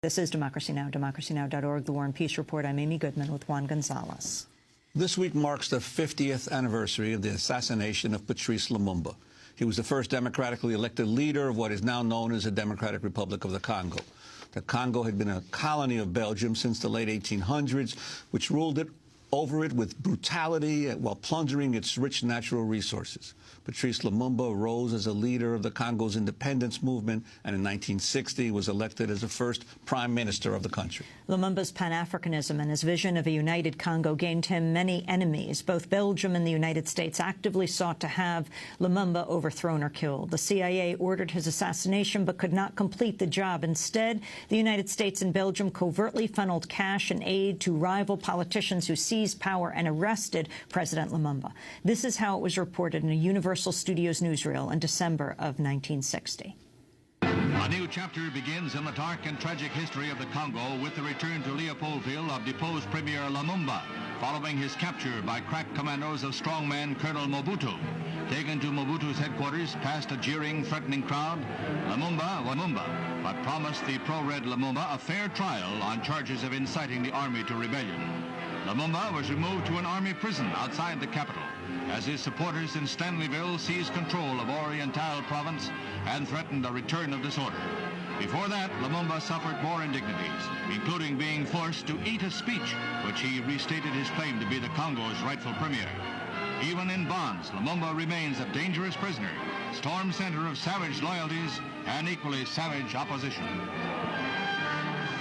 This is Democracy Now!, democracynow.org, The War and Peace Report. I'm Amy Goodman with Juan Gonzalez. This week marks the 50th anniversary of the assassination of Patrice Lumumba. He was the first democratically elected leader of what is now known as the Democratic Republic of the Congo. The Congo had been a colony of Belgium since the late 1800s, which ruled over it with brutality while plundering its rich natural resources. Patrice Lumumba rose as a leader of the Congo's independence movement and in 1960 was elected as the first prime minister of the country. Lumumba's Pan-Africanism and his vision of a united Congo gained him many enemies. Both Belgium and the United States actively sought to have Lumumba overthrown or killed. The CIA ordered his assassination but could not complete the job. Instead, the United States and Belgium covertly funneled cash and aid to rival politicians who seized power and arrested President Lumumba. This is how it was reported in a Universal Studios newsreel in December of 1960. A new chapter begins in the dark and tragic history of the Congo with the return to Leopoldville of deposed Premier Lumumba, following his capture by crack commandos of strongman Colonel Mobutu. Taken to Mobutu's headquarters, past a jeering, threatening crowd, Lumumba, but promised the pro-red Lumumba a fair trial on charges of inciting the army to rebellion. Lumumba was removed to an army prison outside the capital as his supporters in Stanleyville seized control of Oriental province and threatened a return of disorder. Before that, Lumumba suffered more indignities, including being forced to eat a speech which he restated his claim to be the Congo's rightful premier. Even in bonds, Lumumba remains a dangerous prisoner, storm center of savage loyalties and equally savage opposition.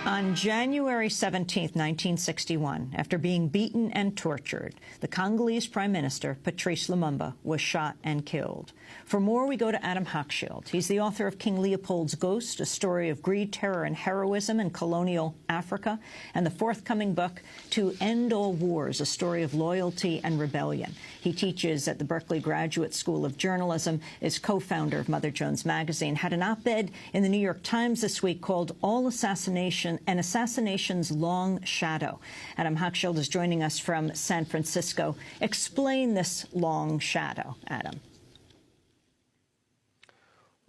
On January 17, 1961, after being beaten and tortured, the Congolese Prime Minister, Patrice Lumumba, was shot and killed. For more, we go to Adam Hochschild. He's the author of King Leopold's Ghost, a story of greed, terror, and heroism in colonial Africa, and the forthcoming book, To End All Wars, a story of loyalty and rebellion. He teaches at the Berkeley Graduate School of Journalism, is co-founder of Mother Jones Magazine, had an op-ed in the New York Times this week called All Assassination and Assassination's Long Shadow. Adam Hochschild is joining us from San Francisco. Explain this long shadow, Adam.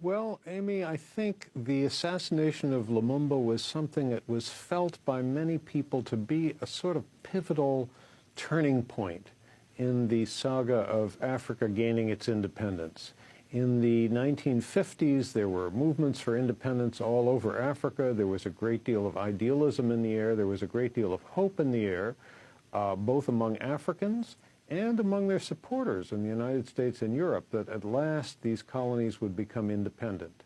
Well, Amy, I think the assassination of Lumumba was something that was felt by many people to be a sort of pivotal turning point in the saga of Africa gaining its independence. In the 1950s, there were movements for independence all over Africa. There was a great deal of idealism in the air. There was a great deal of hope in the air, both among Africans and among their supporters in the United States and Europe, that at last these colonies would become independent.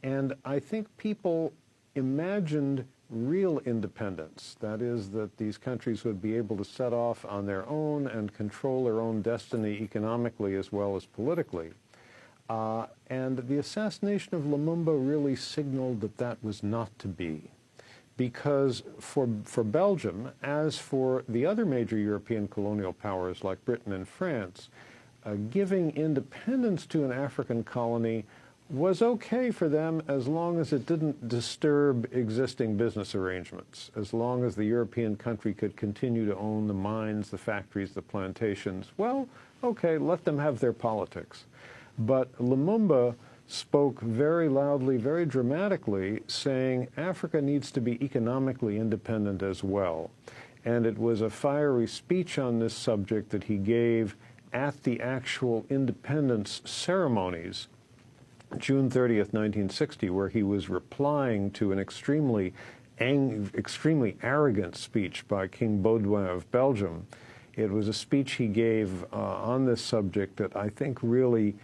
And I think people imagined real independence, that is, that these countries would be able to set off on their own and control their own destiny economically as well as politically. And the assassination of Lumumba really signaled that that was not to be. Because for Belgium, as for the other major European colonial powers like Britain and France, giving independence to an African colony was okay for them as long as it didn't disturb existing business arrangements, as long as the European country could continue to own the mines, the factories, the plantations. Well, okay, let them have their politics. But Lumumba spoke very loudly, very dramatically, saying Africa needs to be economically independent as well. And it was a fiery speech on this subject that he gave at the actual independence ceremonies, June 30th, 1960, where he was replying to an extremely arrogant speech by King Baudouin of Belgium. It was a speech he gave on this subject that I think really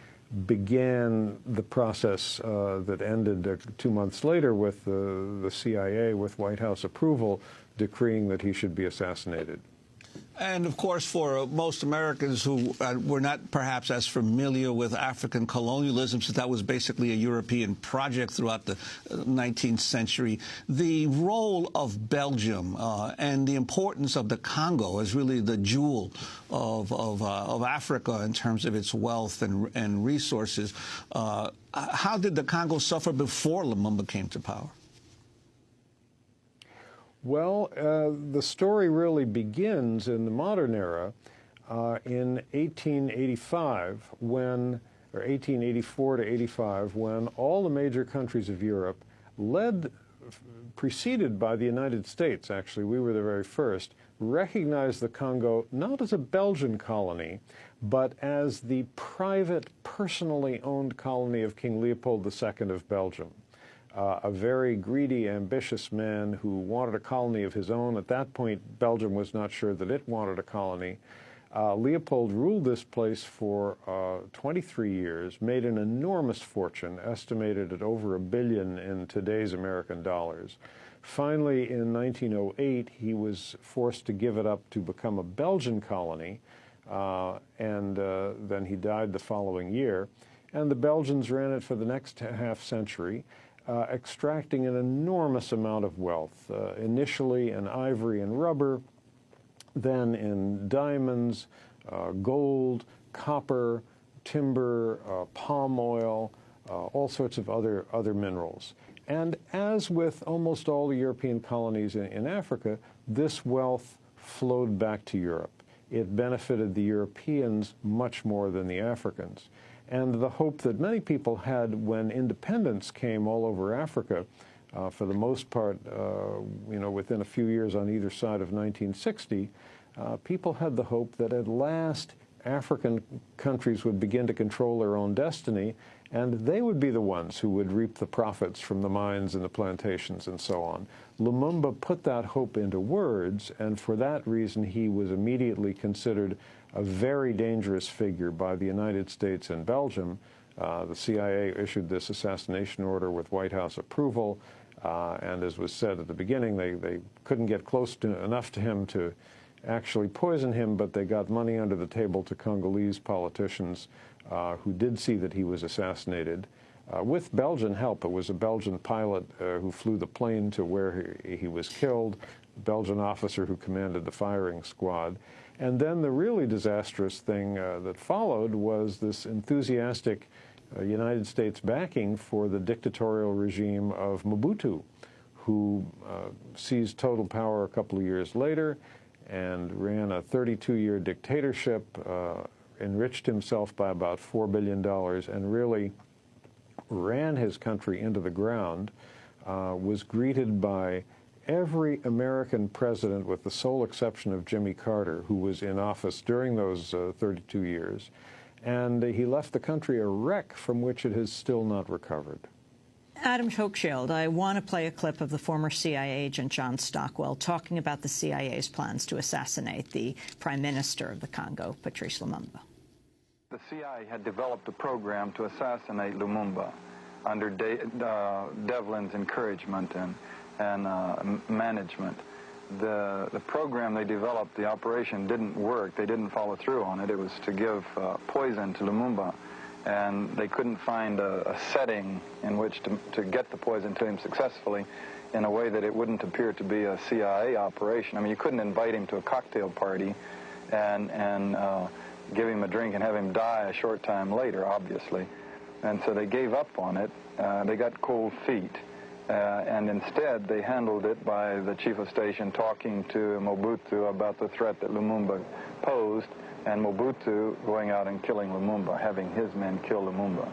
began the process that ended 2 months later with the CIA, with White House approval, decreeing that he should be assassinated. And, of course, for most Americans who were not perhaps as familiar with African colonialism, since that was basically a European project throughout the 19th century, the role of Belgium and the importance of the Congo as really the jewel of Africa in terms of its wealth and resources. How did the Congo suffer before Lumumba came to power? Well, the story really begins in the modern era in 1885, or 1884 to 85, when all the major countries of Europe, led preceded by the United States, actually, we were the very first, recognized the Congo not as a Belgian colony, but as the private, personally owned colony of King Leopold II of Belgium. A very greedy, ambitious man who wanted a colony of his own. At that point, Belgium was not sure that it wanted a colony. Leopold ruled this place for 23 years, made an enormous fortune, estimated at over $1 billion in today's American dollars. Finally, in 1908, he was forced to give it up to become a Belgian colony, and then he died the following year. And the Belgians ran it for the next half century, extracting an enormous amount of wealth, initially in ivory and rubber, then in diamonds, gold, copper, timber, palm oil, all sorts of other minerals. And as with almost all the European colonies in Africa, this wealth flowed back to Europe. It benefited the Europeans much more than the Africans. And the hope that many people had when independence came all over Africa, for the most part, within a few years on either side of 1960, people had the hope that at last African countries would begin to control their own destiny, and they would be the ones who would reap the profits from the mines and the plantations and so on. Lumumba put that hope into words, and for that reason he was immediately considered a very dangerous figure by the United States and Belgium. The CIA issued this assassination order with White House approval, and as was said at the beginning, they couldn't get close enough to him to actually poison him, but they got money under the table to Congolese politicians who did see that he was assassinated. With Belgian help. It was a Belgian pilot who flew the plane to where he was killed, a Belgian officer who commanded the firing squad. And then the really disastrous thing that followed was this enthusiastic United States backing for the dictatorial regime of Mobutu, who seized total power a couple of years later and ran a 32-year dictatorship, enriched himself by about $4 billion, and really ran his country into the ground, was greeted by every American president, with the sole exception of Jimmy Carter, who was in office during those 32 years. And he left the country a wreck from which it has still not recovered. Adam Hochschild, I want to play a clip of the former CIA agent John Stockwell talking about the CIA's plans to assassinate the Prime Minister of the Congo, Patrice Lumumba. The CIA had developed a program to assassinate Lumumba under Devlin's encouragement and management. The program they developed, the operation didn't work. They didn't follow through on it. It was to give poison to Lumumba, and they couldn't find a setting in which to get the poison to him successfully in a way that it wouldn't appear to be a CIA operation. I mean, you couldn't invite him to a cocktail party and give him a drink and have him die a short time later, obviously. And so they gave up on it. They got cold feet. And instead, they handled it by the chief of station talking to Mobutu about the threat that Lumumba posed, and Mobutu going out and killing Lumumba, having his men kill Lumumba.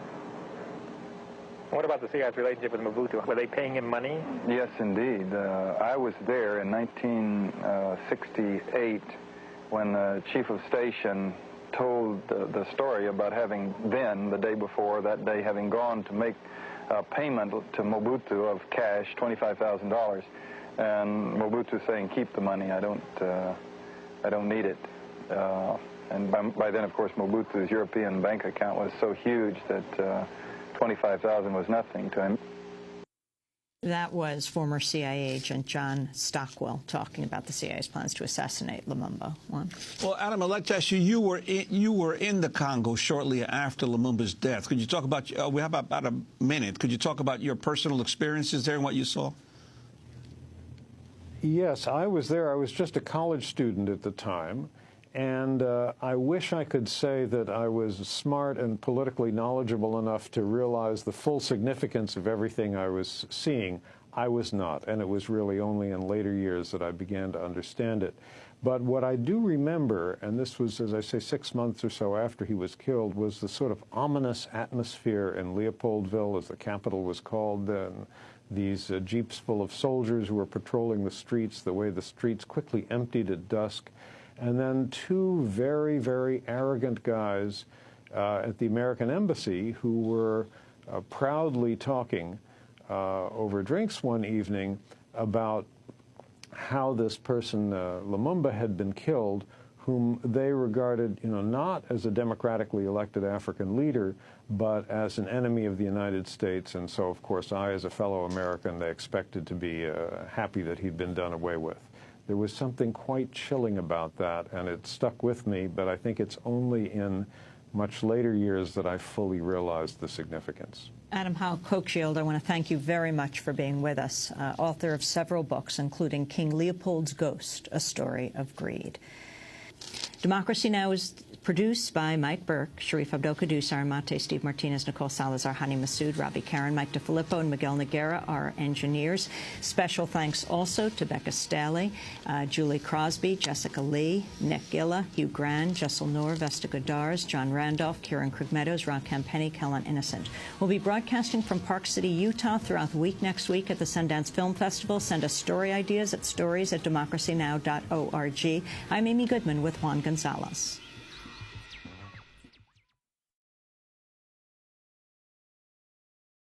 What about the CIA's relationship with Mobutu? Were they paying him money? Yes, indeed. I was there in 1968 when the chief of station told the story about having then, the day before, that day, having gone to make a payment to Mobutu of cash, $25,000, and Mobutu saying, "Keep the money. I don't need it." And by then, of course, Mobutu's European bank account was so huge that $25,000 was nothing to him. That was former CIA agent John Stockwell talking about the CIA's plans to assassinate Lumumba. Juan? Well, Adam, I'd like to ask you, you were in the Congo shortly after Lumumba's death. Could you talk about, we have about a minute, could you talk about your personal experiences there and what you saw? Yes, I was there. I was just a college student at the time. And I wish I could say that I was smart and politically knowledgeable enough to realize the full significance of everything I was seeing. I was not, and it was really only in later years that I began to understand it. But what I do remember, and this was, as I say, 6 months or so after he was killed, was the sort of ominous atmosphere in Leopoldville, as the capital was called then. these jeeps full of soldiers who were patrolling the streets, the way the streets quickly emptied at dusk, and then two very, very arrogant guys at the American Embassy who were proudly talking over drinks one evening about how this person, Lumumba, had been killed, whom they regarded, not as a democratically elected African leader, but as an enemy of the United States. And so, of course, I, as a fellow American, they expected to be happy that he'd been done away with. There was something quite chilling about that, and it stuck with me, but I think it's only in much later years that I fully realized the significance. Adam Hochschild, I want to thank you very much for being with us, author of several books, including King Leopold's Ghost, A Story of Greed. Democracy Now! Is produced by Mike Burke, Sharif Abdel-Kadur, Sarah Mate, Steve Martinez, Nicole Salazar, Hani Massoud, Robbie Karen, Mike DeFilippo, and Miguel Noguera, our engineers. Special thanks also to Becca Staley, Julie Crosby, Jessica Lee, Nick Gilla, Hugh Grand, Jessel Noor, Vesta Godars, John Randolph, Kieran Krug Meadows, Ron Campenny, Kellen Innocent. We'll be broadcasting from Park City, Utah throughout the week next week at the Sundance Film Festival. Send us story ideas at stories@democracynow.org. I'm Amy Goodman with Juan Gonzalez.